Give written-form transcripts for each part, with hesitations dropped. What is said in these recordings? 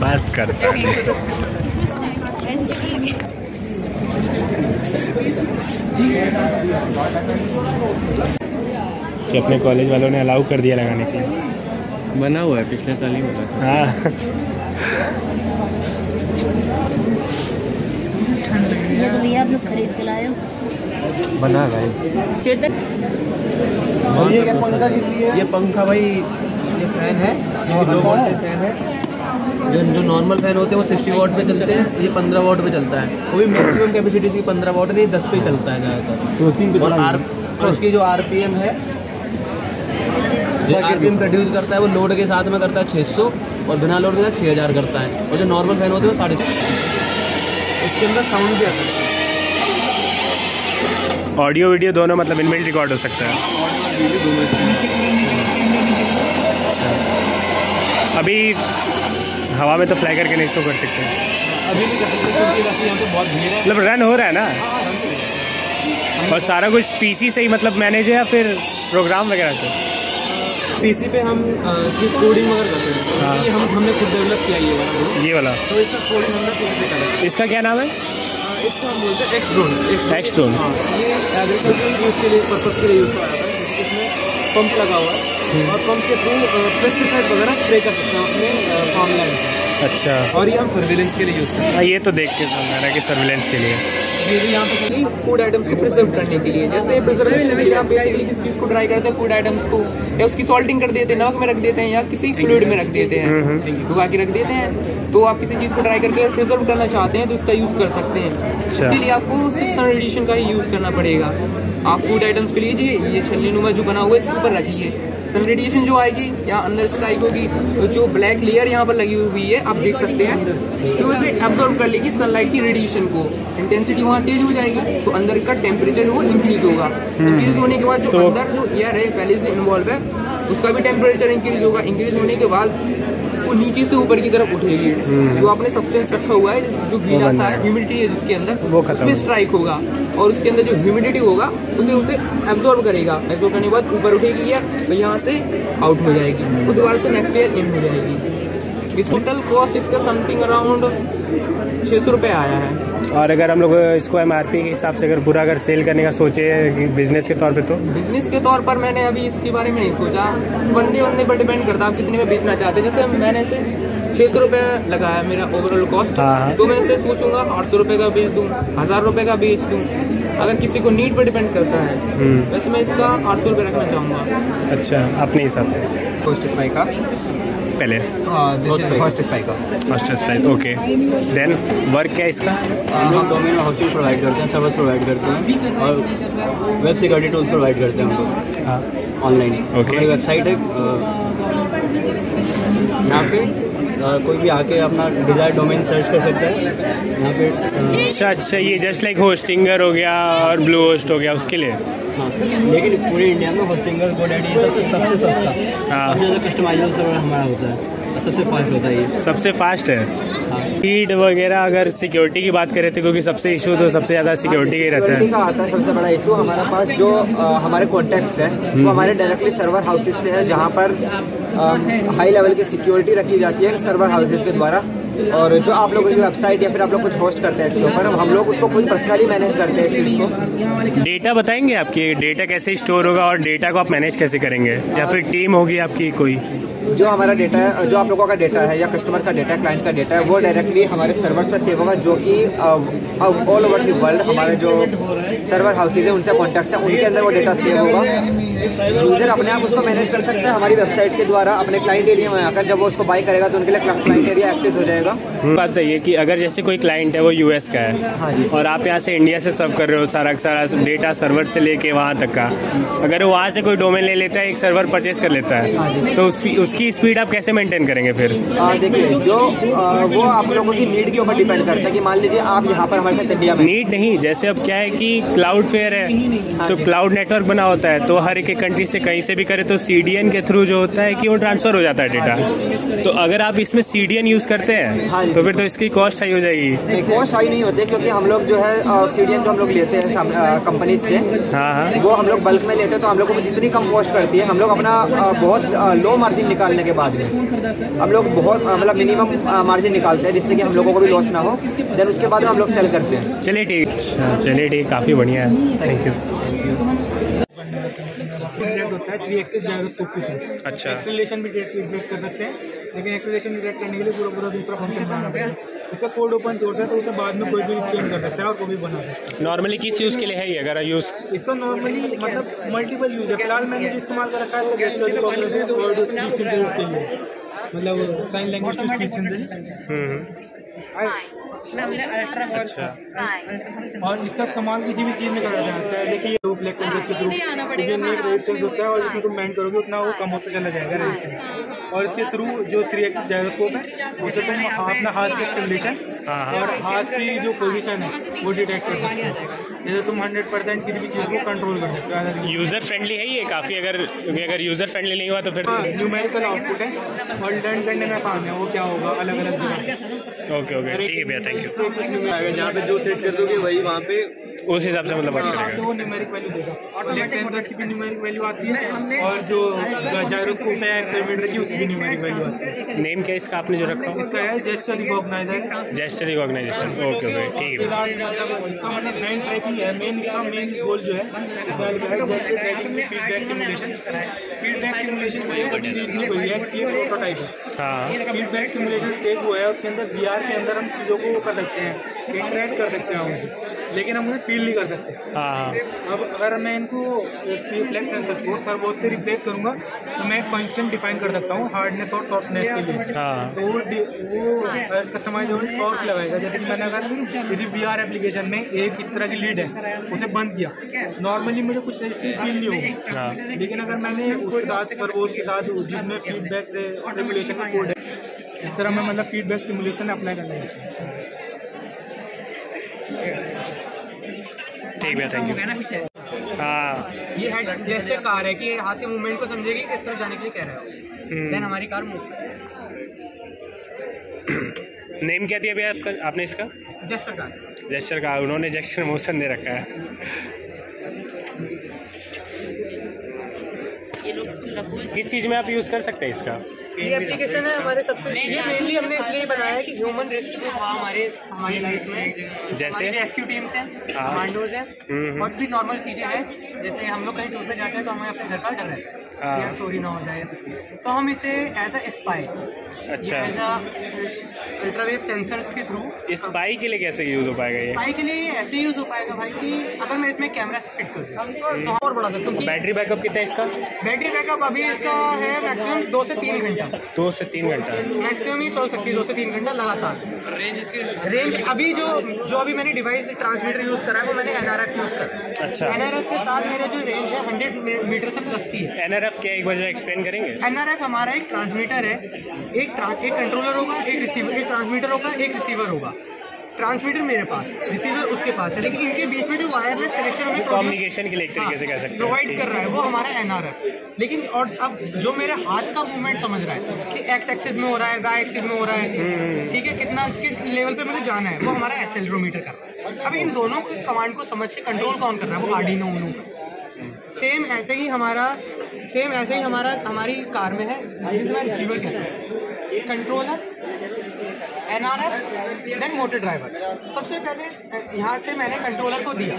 बस करता है। कि अपने कॉलेज वालों ने अलाउ कर दिया लगाने के लिए। बना हुआ है, पिछले साल ही हुआ था। हाँ ये तो भैया आप लोग खरीद के लाए हो। बना भाई चेतन ये क्या पंखा किस लिए? ये पंखा भाई ये फैन है, ये 2 वोल्ट का फैन है। जो नॉर्मल फैन होते हैं वो 60 वाट पे चलते हैं, ये 15 वाट पे चलता है। वो भी मैक्सिमम कैपेसिटी की 15 वाट नहीं, 10 पे चलता है ज़्यादातर। और उसकी जो RPM है, जो RPM प्रोड्यूस करता है वो लोड के साथ में करता है 600 और बिना लोड के साथ 6000 करता है। और जो नॉर्मल फैन होते हैं वो 350। इसके अंदर साउंड भी आता है, ऑडियो वीडियो दोनों, मतलब इनबिल्ट रिकॉर्ड हो सकता है। अभी हवा में तो फ्लाई करके नहीं शो कर सकते, अभी भी कर सकते हैं क्योंकि वैसे यहाँ पे बहुत भीड़ है। मतलब रन हो रहा है ना। और सारा कुछ पीसी से ही मतलब मैनेज है या फिर प्रोग्राम वगैरह से? पीसी पे हम इसकी कोडिंग वगैरह करते हैं। हाँ। ये हमने खुद डेवलप किया ये वाला। तो इसका कोडिंग हमने पीसी पे करा है। इसका क्या नाम है? इसका हम बोलते हैं एक्सड्रोन। एक्सड्रोन। हाँ, ये एग्रीकल्चर यूज़ के लिए, पर्पस के लिए यूज़ करा जाता है। इसमें पंप लगा हुआ है और पंप के थ्रू पेस्टिसाइड वगैरह स्प्रे कर सकते हैं अपने फार्मलैंड में। अच्छा। और ये हम सर्विलेंस के लिए यूज़ करते हैं। ये तो देख के समझ रहा है कि सर्विलेंस के लिए। ये भी यहाँ पे फूड आइटम्स को प्रिजर्व करने के लिए, जैसे प्रिजर्वेशन के लिए आप बेसिकली किसी चीज़ को ड्राई करते हैं, फूड आइटम्स को, या उसकी सॉल्टिंग कर देते हैं, नमक में रख देते हैं या किसी फ्लूइड में रख देते हैं, डुबा के रख देते हैं। तो आप किसी चीज़ को ड्राई करके प्रिजर्व करना चाहते हैं तो इसका यूज़ कर सकते हैं। इसके लिए आपको सिर्फ सन रेडिएशन का ही यूज़ करना पड़ेगा। आप फूड आइटम्स के लिए ये छलनीनुमा जो बना हुआ है इस पर रखिए। सन रेडिएशन जो आएगी यहाँ अंदर स्ट्राइक होगी, तो जो ब्लैक लेयर यहाँ पर लगी हुई है आप देख सकते हैं, तो उसे एब्जॉर्ब कर लेगी सनलाइट की रेडिएशन को। इंटेंसिटी वहाँ तेज हो जाएगी तो अंदर का टेम्परेचर वो इंक्रीज होगा। इंक्रीज होने के बाद जो अंदर जो एयर है पहले से इन्वॉल्व है उसका भी टेम्परेचर इंक्रीज होगा। इंक्रीज होने के बाद वो नीचे से ऊपर की तरफ उठेगी। जो आपने सब्सटेंस रखा हुआ है, जो गीला सा है, ह्यूमिडिटी है जिसके अंदर, उसमें स्ट्राइक होगा और उसके अंदर जो ह्यूमिडिटी होगा उसे एब्जॉर्ब करेगा। एब्जॉर्ब करने के बाद ऊपर उठेगी या तो यहाँ से आउट हो जाएगी, तो दोबारा से नेक्स्ट ईयर इन हो जाएगी। इस टोटल कॉस्ट इसका समथिंग अराउंड 600 रुपये आया है। और अगर हम लोग इसको MRP के हिसाब से अगर पूरा सेल करने का सोचे बिजनेस के तौर पे, तो बिजनेस के तौर पर मैंने अभी इसके बारे में नहीं सोचा। बंदे पर डिपेंड करता है आप कितने में बेचना चाहते हैं। जैसे मैंने इसे 600 रुपये लगाया मेरा ओवरऑल कॉस्ट, तो मैं इसे सोचूंगा 800 रुपये का बेच दूँ, 1000 रुपये का बेच दूँ। अगर किसी को नीड पर डिपेंड करता है, वैसे मैं इसका 800 रुपये रखना चाहूँगा। अच्छा, अपने हिसाब से। फर्स्ट स्पाई का पहले फर्स्ट स्पाई का ओके। देन वर्क क्या है इसका? हम डोमेन होस्टिंग प्रोवाइड करते हैं, सर्विस प्रोवाइड करते हैं और वेब सिक्योरिटी टूल्स प्रोवाइड करते हैं हम लोग ऑनलाइन। ओके। वेबसाइट है, यहाँ पे कोई भी आके अपना डिजायर डोमेन सर्च कर सकता है यहाँ पे। अच्छा, ये जस्ट लाइक होस्टिंगर हो गया और ब्लू होस्ट हो गया उसके लिए। हाँ, लेकिन पूरे इंडिया में होस्टिंगर GoDaddy सबसे सस्ता, सबसे कस्टमाइजेबल सर्वर हमारा होता है, सबसे फास्ट होता है ये, सबसे फास्ट है। स्पीड वगैरह अगर सिक्योरिटी की बात करें तो, क्योंकि सबसे इशू तो सबसे ज़्यादा सिक्योरिटी का ही रहता है। आता है सबसे बड़ा इशू हमारे पास जो हमारे कॉन्टैक्ट्स है वो हमारे डायरेक्टली सर्वर हाउसेज से है, जहाँ पर हाई लेवल की सिक्योरिटी रखी जाती है सर्वर हाउसेज के द्वारा। और जो आप लोगों की वेबसाइट या फिर आप लोग कुछ होस्ट करते हैं इसके ऊपर, हम लोग उसको खुद पर्सनली मैनेज करते हैं इस चीज़ को। डेटा बताएंगे आपकी, डेटा कैसे स्टोर होगा और डेटा को आप मैनेज कैसे करेंगे, या फिर टीम होगी आपकी कोई? जो हमारा डेटा है, जो आप लोगों का डेटा है या कस्टमर का डेटा है, क्लाइंट का डेटा है, वो डायरेक्टली हमारे सर्वर्स पे सेव होगा, जो कि ऑल ओवर द वर्ल्ड हमारे जो सर्वर हाउसेज है उनसे कॉन्टैक्ट्स हैं, उनके अंदर वो डेटा सेव होगा। यूज़र अपने आप उसको मैनेज कर सकता है हमारी वेबसाइट के द्वारा अपने क्लाइंट एरिया में आकर। जब वो उसको बाई करेगा तो उनके लिए क्लाइंट एरिया एक्सेस हो जाएगा। बात है ये कि अगर जैसे कोई क्लाइंट है वो यूएस का है, हाँ जी, और आप यहाँ से इंडिया से सर्व कर रहे हो सारा डेटा सर्वर से लेके वहाँ तक का, अगर वो वहाँ से कोई डोमेन ले लेता है, एक सर्वर परचेज कर लेता है, तो उसकी स्पीड आप कैसे मेंटेन करेंगे फिर? देखिए, जो वो आप लोगों की नीड के ऊपर डिपेंड करता है कि मान लीजिए आप यहाँ पर हमारे साथ इंडिया में नीड नहीं, जैसे अब क्या है कि क्लाउड फेयर है तो क्लाउड नेटवर्क बना होता है, तो हर एक कंट्री से कहीं से भी करे तो CDN के थ्रू जो होता है कि वो ट्रांसफर हो जाता है डेटा। तो अगर आप इसमें CDN यूज करते हैं तो फिर तो इसकी कॉस्ट हाई हो जाएगी। नहीं, कॉस्ट हाई नहीं होती, क्योंकि हम लोग जो है CDN जो हम लोग लेते हैं कंपनी से, हाँ, वो हम लोग बल्क में लेते हैं, तो हम लोगों को जितनी कम कॉस्ट करती है, हम लोग अपना बहुत लो मार्जिन निकालने के बाद में हम लोग बहुत मतलब मिनिमम मार्जिन निकालते हैं, जिससे कि हम लोगों को भी लॉस ना हो। देन उसके बाद में हम लोग सेल करते हैं। चलिए ठीक, काफ़ी बढ़िया है, थैंक यू। होता है 3 एक्सेस जायरोस्कोप की तरह। अच्छा, एक्सेलरेशन भी डिटेक्ट कर सकते हैं, लेकिन एक्सेलरेशन डिटेक्ट करने के लिए पूरा दूसरा फंक्शन बनाना पड़ेगा। इसका कोड ओपन सोर्स है, तो उसे बाद में कोई भी चेंज कर सकता है और कोई भी बना सकता है। नॉर्मली किस यूज़ के लिए है ये, अगर यूज़? इसका नॉर्मली मतलब मल्टीपल यूज है। फिलहाल मैंने जो इस्तेमाल कर रखा है gesture cognition word speech synthesis के लिए, मतलब sign language to speech synthesis. अच्छा, और इसका इस्तेमाल किसी भी चीज़ में करा जाता है, जैसे ये फ्लेक्स सेंसर के थ्रू रेजिस्टेंस होता है, और जितना तुम बैंड करोगे उतना वो कम होता चला जाएगा रेजिस्टेंस। और इसके थ्रू जो 3 एक्सिस जायरोस्कोप है, उससे तुम अपना हाथ की एक्सेलरेशन और हाथ की जो पोजीशन है वो डिटेक्ट कर सकते हो। जैसे तुम 100% किसी भी चीज़ को कंट्रोल कर सकते हो। यूज़र फ्रेंडली है ये काफ़ी, अगर यूज़र फ्रेंडली नहीं हुआ तो फिर? न्यूमेरिकल आउटपुट है और लर्न करने में आसान है, वो क्या होगा अलग अलग जगह। ओके, ठीक है भैया, थैंक यू। कुछ नहीं आएगा, जहाँ पे जो सेट कर दोगे वही वहाँ पे उस हिसाब से मतलब बात करेगा, तो वो न्यूमेरिक वैल्यू देगा। फ्लेक्स सेंसर की भी न्यूमेरिक वैल्यू आती है, और जो जायरोस्कोप है एक्सेलरोमीटर की, उसकी भी न्यूमेरिक वैल्यू आती है। नेम क्या इसका आपने जो रखा? इसका है gesture recognizer. Gesture recognization, okay, ठीक है। इसका मतलब हैंड ट्रैकिंग है, मेन गोल जो है जेस्चर ट्रैकिंग में फीडबैक सिमुलेशन सिमुलेशन से ये प्रोटोटाइप है। हाँ, फीडबैक सिमुलेशन स्टेज वो है, उसके अंदर VR के अंदर हम चीज़ों को कर सकते हैं, इंटरेक्ट कर सकते हैं उनसे, लेकिन हम उन्हें फील नहीं कर सकते। हाँ, अब अगर मैं इनको फ्लेक्स सेंसर को सर्वो से रिप्लेस करूँगा तो मैं एक फंक्शन डिफाइन कर सकता हूँ हार्डनेस और सॉफ्टनेस के लिए। हाँ, तो वो कस्टमाइजेबल टॉर्क लगाएगा। जैसे कि मैंने अगर किसी VR एप्लीकेशन में एक इस तरह की लीड है, उसे बंद किया, नॉर्मली मुझे कुछ रजिस्ट्री फील नहीं होगी। हाँ, लेकिन अगर मैंने उसके साथ सर्वोस के साथ जिसमें फीडबैक सिमुलेशन का कोड है, इस तरह मैं मतलब फीडबैक सिमुलेशन अप्लाई करना चाहता हूँ। ठीक है, थैंक यू। हाँ, ये हेड जैसे कार है कि हाथ के मूवमेंट को समझेगी किस तरफ जाने के लिए कह रहा है, देन हमारी कार मूव। नेम क्या दिया भैया आपने इसका? Gesture car. जेस्चर का, उन्होंने जेस्चर मोशन दे रखा है। किस चीज़ में आप यूज़ कर सकते हैं इसका? ये एप्लीकेशन है हमारे सबसे, ये मेनली हमने इसलिए बनाया है कि ह्यूमन रिस्क जो था हमारी लाइफ में, जैसे रेस्क्यू टीम्स हैं, कमांडोज हैं, और भी नॉर्मल चीज़ें हैं। जैसे हम लोग कहीं टूर पे जाते हैं तो हमें अपने घर का डर रहता है, चोरी ना हो जाए, तो हम इसे एज अ स्पाई, अच्छा, एज अ अल्ट्रावेव सेंसर्स के थ्रू। स्पाई के लिए कैसे यूज़ हो पाएगा ये? स्पाई के लिए ऐसे यूज़ हो पाएगा भाई कि अगर मैं इसमें कैमरा फिट कर दूँ तो और बढ़ा सकता हूँ। बैटरी बैकअप कितना है इसका? बैटरी बैकअप अभी इसका है मैक्सिमम 2 से 3 घंटा। 2 से 3 घंटा मैक्सिमम ही चल सकती है, 2 से 3 घंटा लगातार। रेंज अभी जो अभी मैंने डिवाइस ट्रांसमीटर यूज़ करा है वो मैंने NRF यूज़ करा। अच्छा, NRF के साथ मेरा जो रेंज है 100 मीटर से प्लस की है। NRF क्या, एक बार एक्सप्लेन करेंगे? NRF हमारा एक ट्रांसमीटर है, एक कंट्रोलर होगा, एक रिसीवर, एक ट्रांसमीटर होगा, एक रिसीवर होगा। ट्रांसमीटर मेरे पास, रिसीवर उसके पास है, लेकिन इनके बीच में जो वायरलेस कनेक्शन हमें कम्युनिकेशन के लिए एक तरीके से कह सकते हैं प्रोवाइड कर रहा है वो हमारा NRF। लेकिन और अब जो मेरे हाथ का मूवमेंट समझ रहा है कि एक्स एक्सिस में हो रहा है, वाई एक्सिस में हो रहा है, ठीक है, कितना किस लेवल पे मुझे जाना है, वो हमारा एक्सेलरोमीटर कर रहा है। अब इन दोनों कमांड को समझ के कंट्रोल कौन कर रहा है? वो आर्डिनो उनो। सेम ऐसे ही हमारी कार में है, जिसमें रिसीवर कहते हैं, controller NRF then motor driver. सबसे पहले यहाँ से मैंने कंट्रोलर को दिया,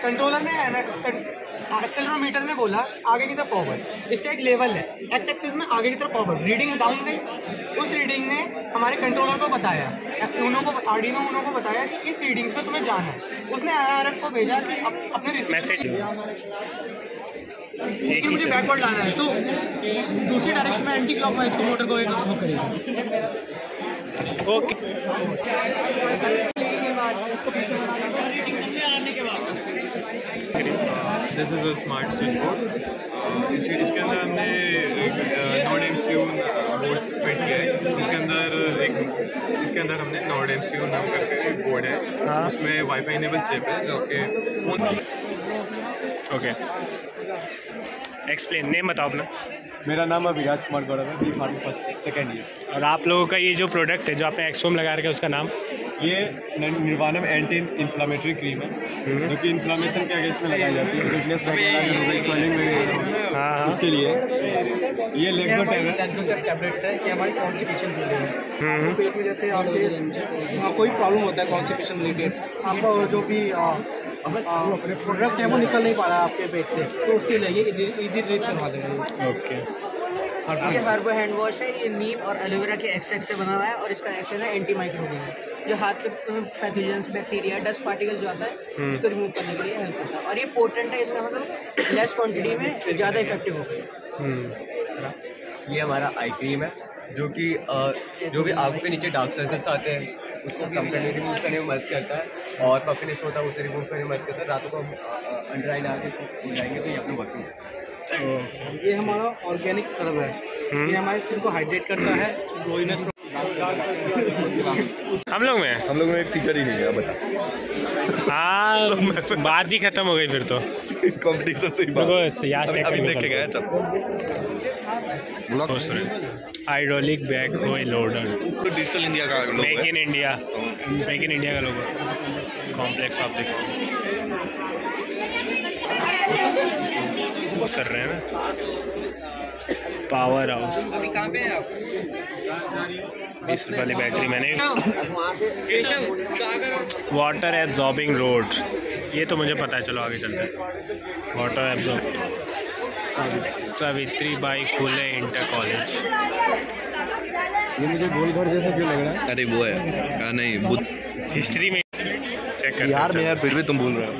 कंट्रोलर ने एक्सेलरोमीटर में बोला आगे की तरफ फॉरवर्ड। इसका एक लेवल है, एक्स एक्सिस में आगे की तरफ फॉरवर्ड, रीडिंग डाउन गई। उस रीडिंग ने हमारे कंट्रोलर को बताया, आर्डिनो उनो को बताया कि इस रीडिंग्स पे तुम्हें जाना है। उसने NRF को भेजा कि अपने मैसेज मुझे बैकवर्ड लाना है, तो दूसरी डायरेक्शन में एंटी क्लॉकवाइज को मोटर को एक करेगा। Okay this is a smart switch board. इसके अंदर हमने नॉड MCU बोर्ड फिट किया है। इसके अंदर हमने नॉड MCU नाम करके एक बोर्ड है, उसमें वाईफाई इनेबल चिप है जो आपके फोन। ओके एक्सप्लेन, नेम बताओ अपना। मेरा नाम अभिराज कुमार गौरव है, B pharm first second year. और आप लोगों का ये जो प्रोडक्ट है जो आपने एक्सोम लगा रखा है उसका नाम? ये निर्वाणम एंटी इन्फ्लामेटरी क्रीम है जो कि इन्फ्लामेशन के अगेंस्ट में लगाई जाती है, फिटनेस वगैरह, स्वेलिंग वगैरह, उसके लिए। ये लेक्सो टैबलेट्स है, ये हमारी कॉन्स्टिपेशन के लिए है। पेट में जैसे आपके कोई प्रॉब्लम होता है कॉन्स्टिपेशन रिलेटेड, आपका जो भी प्रोडक्ट है वो निकल नहीं पा रहा है आपके पेट से, तो उसके लिए इजी रिलीफ करवा देंगे। ओके ये हर्बो हैंड वॉश है, ये नीम और एलोवेरा के एक्सट्रैक्ट से बना हुआ है और इसका एक्शन है एंटी माइक्रोबियल, जो हाथ के पैथोजेंस, बैक्टीरिया, डस्ट पार्टिकल जो आता है उसको रिमूव करने के लिए हेल्प करता है। और ये पोटेंट है, इसका मतलब लेस क्वांटिटी में ज़्यादा इफेक्टिव होगा। ये हमारा आई क्रीम है जो कि जो भी आंखों के नीचे डार्क सर्कल्स आते हैं उसको कंप्लीटली रिमूव करने में मदद करता है, और पफिनेस होता है उसे रिमूव करने में मदद करता है। रातों को हम अंडर आई लगा के सो जाएंगे तो ये अपने वर्किंग है। ये हमारा ऑर्गेनिक स्क्रब है, ये हमारे स्किन को हाइड्रेट करता है, ग्लोइनेस। हम लोग में एक टीचर ही नहीं है, बता। हाँ बात ही खत्म हो गई फिर तो कंपटीशन से ही बात। अभी देख के गए hydraulic backhoe loader, digital India का लोगो, मेक इन इंडिया का लोगो, कॉम्प्लेक्स ऑफ द वो कर रहे हैं ना। पावर हाउस, अभी कहाँ पे हैं आप? 20 रुपये वाली बैटरी मैंने। वाटर एब्जॉर्बिंग रोड, ये तो मुझे पता है, चलो आगे चलते हैं। Water absorb Savitri by Phule inter college. ये मुझे गोलघर जैसा क्यों लग रहा है? अरे वो है क्या, नहीं हिस्ट्री में चेक कर यार मैं, यार फिर भी तुम बोल रहे हो।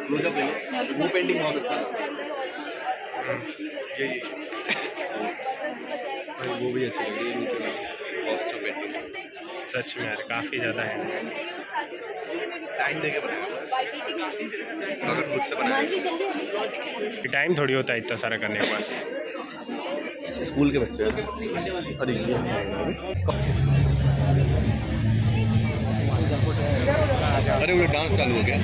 वो पेंटिंग बहुत अच्छा है, ये वो भी अच्छा लग रही है, नीचे बहुत अच्छा पेंटिंग। सच में यार काफ़ी ज़्यादा है, टाइम देके बनाया, अगर खुद से बनाया टाइम थोड़ी होता है इतना सारा करने के पास। स्कूल के बच्चे अरे वो डांस चालू हो गया।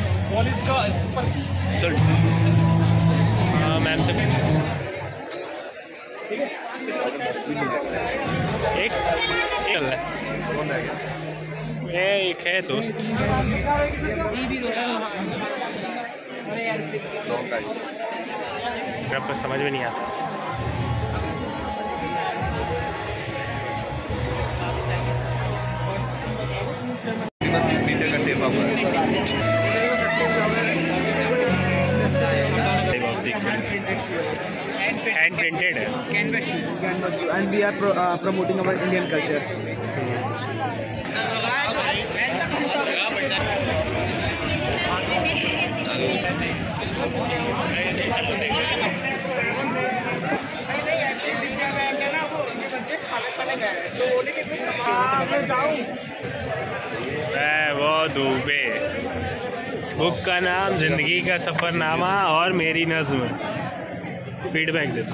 चल हाँ मैम से एक चल रहा है, एक है दोस्त। आपको समझ में नहीं आता। हैंड प्रिंटेड है, canvas, and we are promoting our Indian culture. वो दुबे बुक का नाम जिंदगी का सफरनामा और मेरी नज्म। फीडबैक देता।